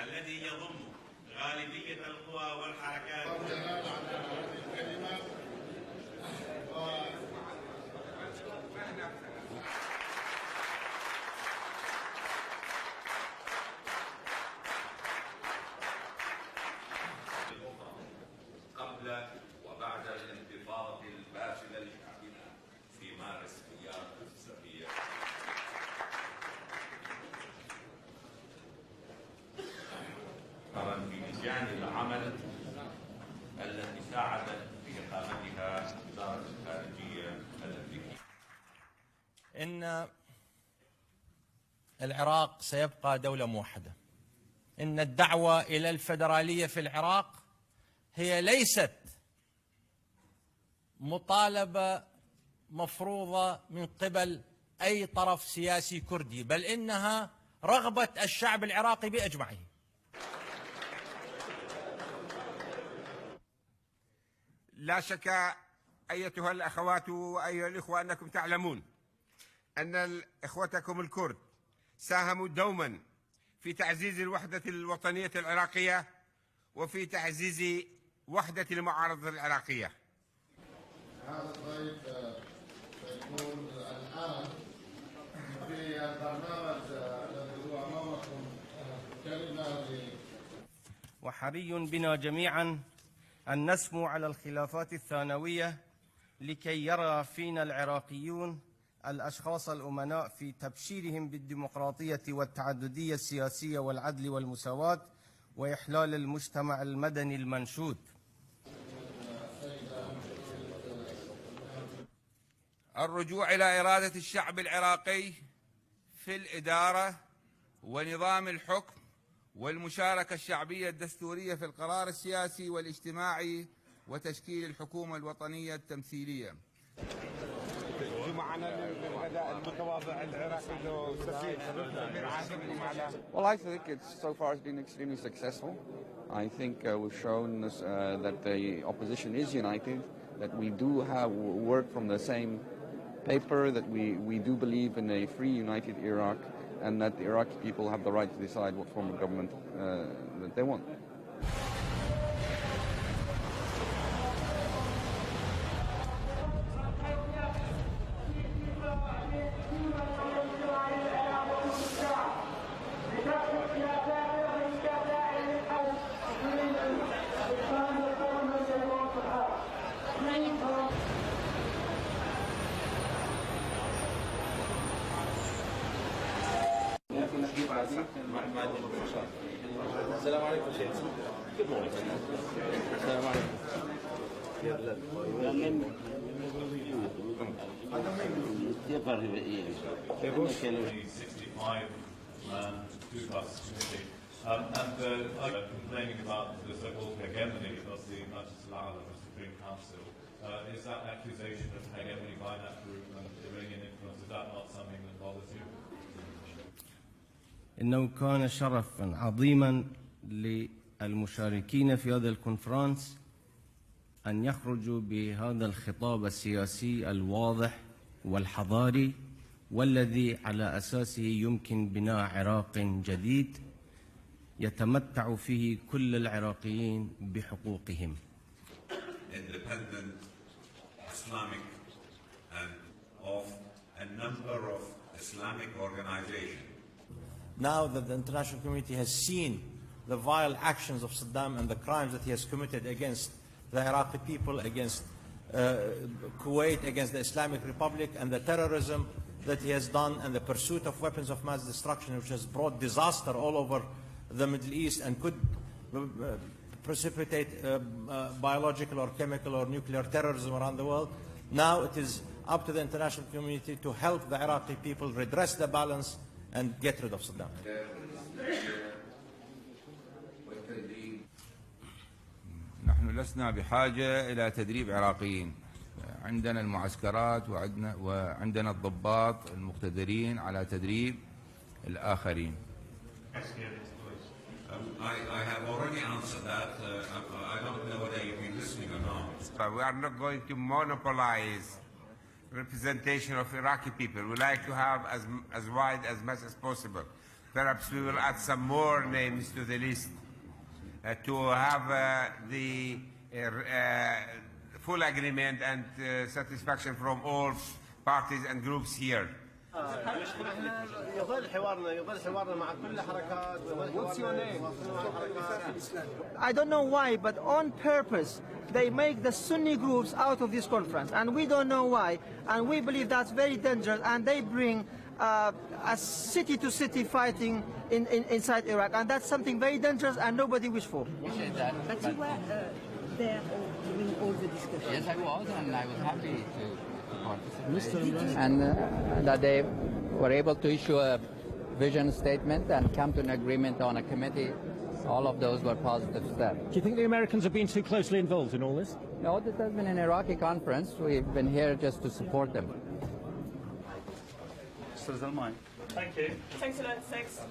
الذي يضم غالبية القوى والحركات قبل وبعد الانتفاضة الفاشلة لشعبنا في مارس ايار السبية. في لجان العمل التي ساعدت في إقامتها وزارة الخارجية الأمريكية. إن العراق سيبقى دولة موحدة. إن الدعوة إلى الفيدرالية في العراق هي ليست مطالبة مفروضة من قبل أي طرف سياسي كردي، بل إنها رغبة الشعب العراقي بأجمعه. لا شك أيتها الأخوات وأيها الإخوة أنكم تعلمون أن إخوتكم الكرد ساهموا دوما في تعزيز الوحدة الوطنية العراقية وفي تعزيز وحدة المعارضة العراقية. هذا الضيف سيكون الآن في البرنامج الذي هو أمامكم كلمة. وحري بنا جميعا أن نسمو على الخلافات الثانوية لكي يرى فينا العراقيون الأشخاص الأمناء في تبشيرهم بالديمقراطية والتعددية السياسية والعدل والمساواة وإحلال المجتمع المدني المنشود. الرجوع إلى إرادة الشعب العراقي في الإدارة ونظام الحكم والمشاركة الشعبية الدستورية في القرار السياسي والاجتماعي وتشكيل الحكومة الوطنية التمثيلية. Well, I think so far it's been extremely successful. I think we've shown that the opposition is united, that we do have work from the same paper, that we do believe in a free, united Iraq, and that the Iraqi people have the right to decide what form of government that they want. السلام عليكم شيخ. Good morning. السلام عليكم. And complaining about the so-called hegemony of the Majlis al-A'la of the Supreme Council. Is that accusation of hegemony by that group and Iranian influence, is that not something that bothers you? إنه كان شرفا عظيما للمشاركين في هذا الكونفرنس أن يخرجوا بهذا الخطاب السياسي الواضح والحضاري والذي على أساسه يمكن بناء عراق جديد يتمتع فيه كل العراقيين بحقوقهم. Independent, Islamic, and of a number of Islamic organizations. Now that the international community has seen the vile actions of Saddam and the crimes that he has committed against the Iraqi people, against Kuwait, against the Islamic Republic, and the terrorism that he has done, and the pursuit of weapons of mass destruction, which has brought disaster all over the Middle East and could precipitate biological or chemical or nuclear terrorism around the world. Now it is up to the international community to help the Iraqi people redress the balance and get rid of Saddam. نحن لسنا بحاجة إلى تدريب عراقيين، عندنا المعسكرات وعندنا الضباط المقتدرين على تدريب الآخرين. I have already answered that. I don't know whether you've been listening or not. We are not going to monopolize representation of Iraqi people. We like to have as wide as much as possible. Perhaps we will add some more names to the list to have the full agreement and satisfaction from all parties and groups here. يظل حوارنا مع كل الحركات. What's your name? I don't know why, but on purpose they make the Sunni groups out of this conference, and we don't know why, and we believe that's very dangerous, and they bring a city-to-city fighting inside Iraq, and that's something very dangerous and nobody wishes for. But you were there during all the discussions. Yes, I was, and I was happy to participate. And that they were able to issue a vision statement and come to an agreement on a committee. All of those were positive steps. Do you think the Americans have been too closely involved in all this? No, this has been an Iraqi conference. We've been here just to support them. Thank you. Thanks a lot. Thanks.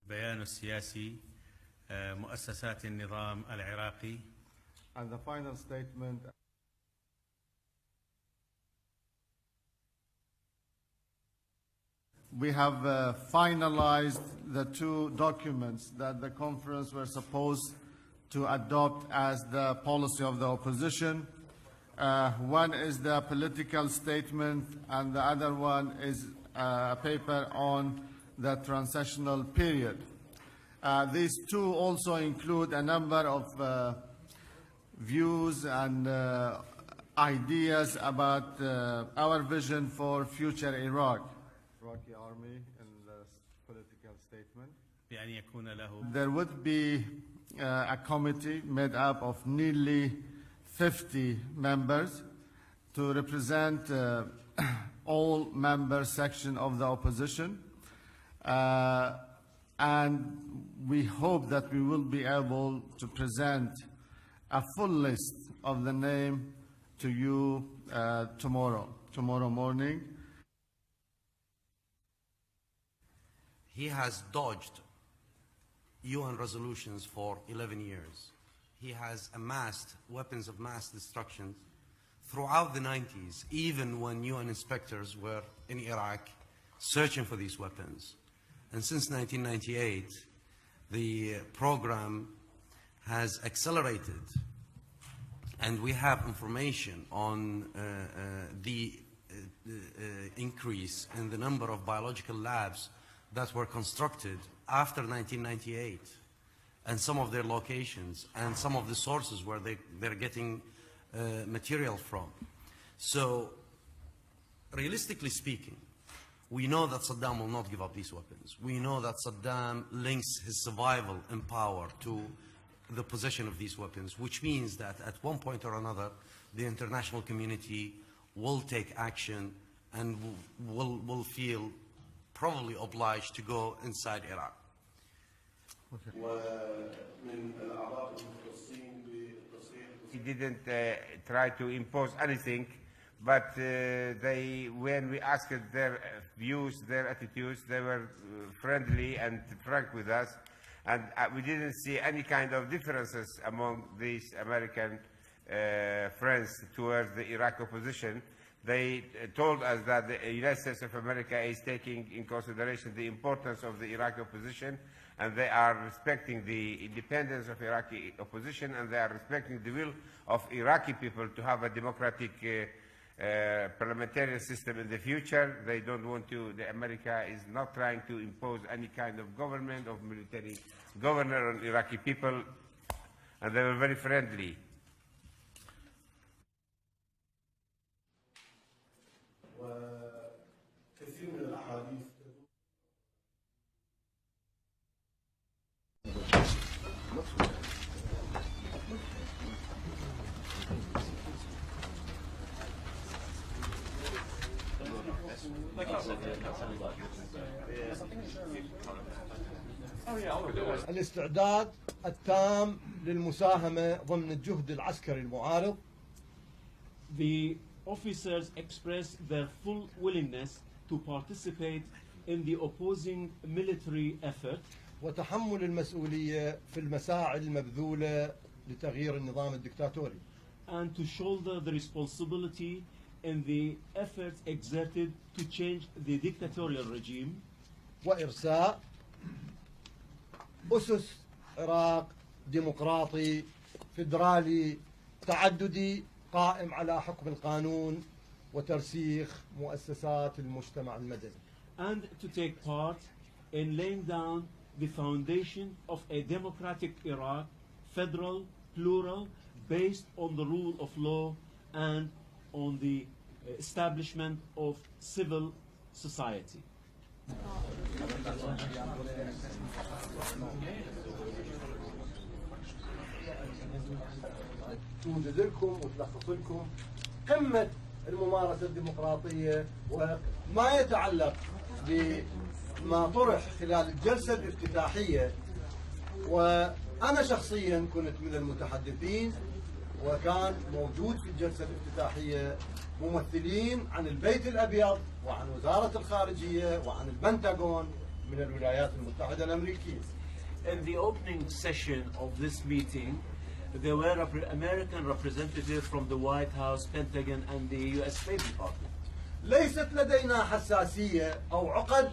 بيان السياسي مؤسسات النظام العراقي. And the final statement. We have finalized the two documents that the conference were supposed to adopt as the policy of the opposition. One is the political statement, and the other one is a paper on the transitional period. These two also include a number of views and ideas about our vision for future Iraq. Iraqi army in the political statement. There would be a committee made up of nearly 50 members to represent all member sections of the opposition. And we hope that we will be able to present a full list of the name to you tomorrow morning. He has dodged UN resolutions for 11 years. He has amassed weapons of mass destruction throughout the 90s, even when UN inspectors were in Iraq searching for these weapons. And since 1998, the program has accelerated, and we have information on the increase in the number of biological labs that were constructed after 1998, and some of their locations and some of the sources where they're getting material from. So, realistically speaking, we know that Saddam will not give up these weapons. We know that Saddam links his survival in power to the possession of these weapons, which means that at one point or another, the international community will take action and will feel probably obliged to go inside Iraq. He didn't try to impose anything, but when we asked their views, their attitudes, they were friendly and frank with us, and we didn't see any kind of differences among these American friends towards the Iraq opposition. They told us that the United States of America is taking in consideration the importance of the Iraqi opposition, and they are respecting the independence of Iraqi opposition, and they are respecting the will of Iraqi people to have a democratic parliamentarian system in the future. They don't want to, America is not trying to impose any kind of government of military governor on Iraqi people, and they were very friendly. الاستعداد التام للمساهمة ضمن الجهد العسكري المعارض. The officers express their full willingness to participate in the opposing military effort وتحمل المسؤولية في المساعي المبذولة لتغيير النظام الدكتاتوري. and to shoulder the responsibility in the efforts exerted to change the dictatorial regime. وإرساء أسس عراق ديمقراطي فيدرالي تعددي قائم على حكم القانون وترسيخ مؤسسات المجتمع المدني. And to take part in laying down the foundation of a democratic Iraq, federal, plural, based on the rule of law and on the establishment of civil society. توجد لكم وتلخص لكم قمة الممارسة الديمقراطية وما يتعلق بما طرح خلال الجلسة الافتتاحية. وأنا شخصيا كنت من المتحدثين وكان موجود في الجلسة الافتتاحية ممثلين عن البيت الأبيض وعن وزارة الخارجية وعن البنتاغون من الولايات المتحدة الأمريكية. In the opening session of this meeting, there were American representatives from the White House, Pentagon, and the U.S. State Department. ليست لدينا حساسية أو عقد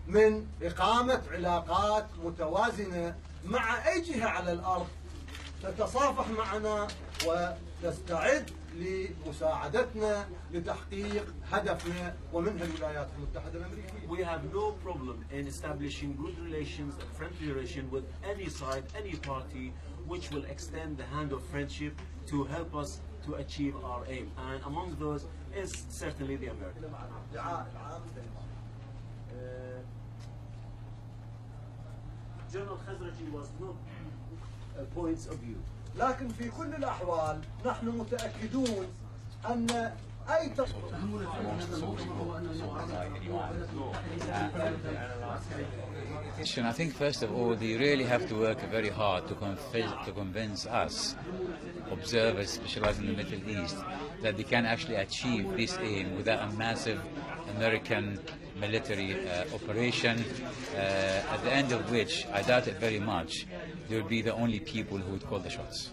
من إقامة علاقات متوازنة مع أي جهة على الأرض تتصافح معنا وتستعد لمساعدتنا لتحقيق هدفنا ومنها الولايات المتحدة الأمريكية. We have no problem in establishing good relations and friendly relations with any side, any party, which will extend the hand of friendship to help us to achieve our aim. And among those is certainly the Americans. General Khazraji was not points of view. لكن في كل الأحوال نحن متأكدون أن أي I think first of all they really have to work very hard to convince us, observers specialized in the Middle East, that they can actually achieve this aim without a massive American military operation, at the end of which, I doubt it very much, they will be the only people who would call the shots.